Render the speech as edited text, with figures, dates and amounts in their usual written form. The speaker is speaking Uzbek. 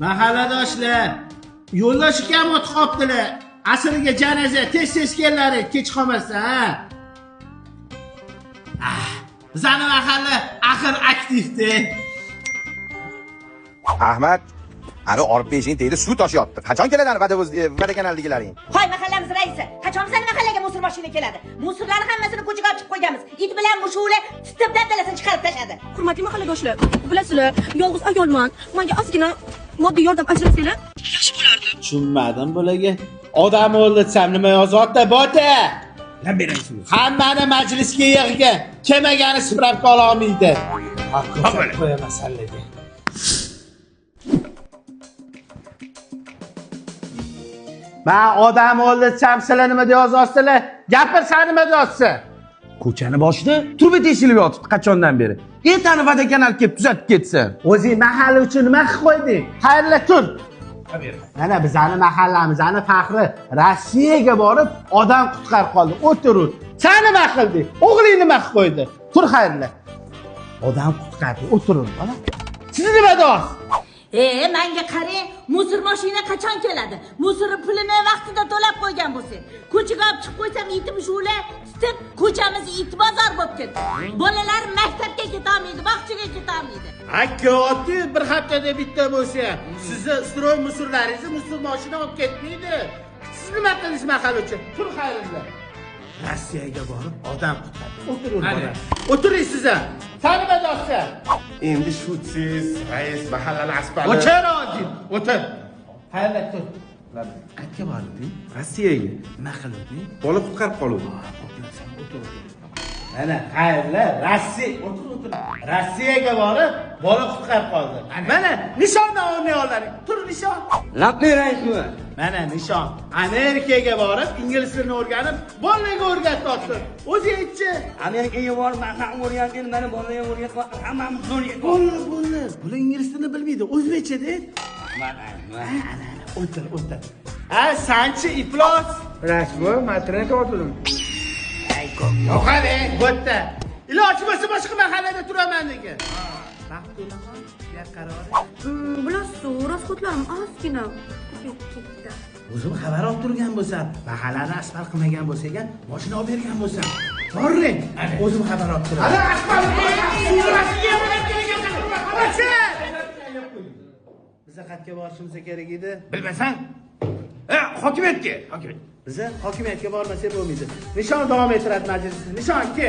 Mahalladoshlar, yo'ldoshi kam o'tib qolibdilar. Asriga janoza tez keladi, kech qolmasa, ha. Bizani mahalla axir aktivda. Ahmad, ana olib beshing deydi, suv toshyapti. Qachon keladi vada kanaldagilaring? Hoy mahallamiz raisi, qachon bizning mahallaga musor mashina keladi? Musorlarni hammasini ko'chaga olib chiqib qo'yganmiz. It bilan mushug'lar titib dabdalasini chiqarib tashladi. Hurmatli mahalladoshlar, bilasizlar, yolg'iz ayolman. Menga ozgina moddiy yordam ajratsanglar, yaxshi bo'lardi. Tushunmadim bularga. Odam o'ldirsam nima yozyapti, bota? Nima beraysiz? Hammani majlisga yig'gan, kelmagani siprab qola olmaydi. Haqiqat qo'ya masalaga. Ben odam o'ldirsam sizlar nima deyozyapsizlar? Gapirsan nima deyapsiz? Ko'chani boshida turba teshilib yotibdi qachondan beri. Ertani vada kanal kelib tuzatib ketsin. O'zing mahalla uchun nima qilib qo'yding? Xayrli tur. Mana bizani mahallamizning faxri Rossiyaga borib odam qutqarib qoldi. O'tirur. Sen nima qilding? O'g'ling nima qilib qo'ydi? Tur xayrli. Odam qutqardi, o'tirur, bola. Siz nima deyapsiz? Menga qarang, musor mashina qachon keladi? Musor pulini vaqtida to'lab qo'ygan bo'lsang, ko'chaga olib chiqib qo'ysam, itib shular titib, ko'chamiz it bozor bo'lib ketdi. Bolalar maktabga keta olmaydi, bog'chaga keta olmaydi. Hakkoti bir haftada bitta bo'lsa, sizni stroy musorlaringizni musor mashina olib ketmaydi. Siz nima qilasiz mahalla uchun? Tur xayrli. Rossiyaga borib odam qutqardi. O'tiring, bola. O'tiring siz. Sen nima deyapsiz? Endi shutsiz, rais mahallani asfali. O'tir hozir. O'tir. Xayrli tur. Qayerga bording? Rossiyaga. Nima qilding? Bola qutqarib qoluvdi. O'tir. Mana xayrli o'tir. Rossiyaga borib bola qutqarib qoldi. Mana nishondan o'rnay olaring. Tur nishon. Labli raismi? Mana nishon. Amerikaga borib ingliz tilini o'rganib, bolalarga o'rgatyapti. O'zingchi. Amerikaga borib maqam o'rgangan, meni bolalarga o'rgatyapti. Hammamiz o'rgatib. Bo'l. Bular ingliz tilini bilmaydi. O'zbekchada. O'tir. Sanchi iflos. Rasmi, matrenka o'tirdim. Yo'qare, bo'tta. Iloji bo'lsa boshqa mahallada turaman degan. Maqtulaxon, ya qaror. Bilasiz, rasxodlarim ozgina ketdi. O'zim xabar olib turgan bo'lsam, mahallani asfalt qilmagan bo'lsa-ga, mashina olib bergan bo'lsam, boring. O'zim xabar olib turaman. Ana asfalt. Biza qayerga borishimiz kerak edi? Bilmasang? Hokimiyatga. Biza hokimiyatga bormasak bo'lmaydi. Nishon davom ettiradi majlisni. Nishon ke.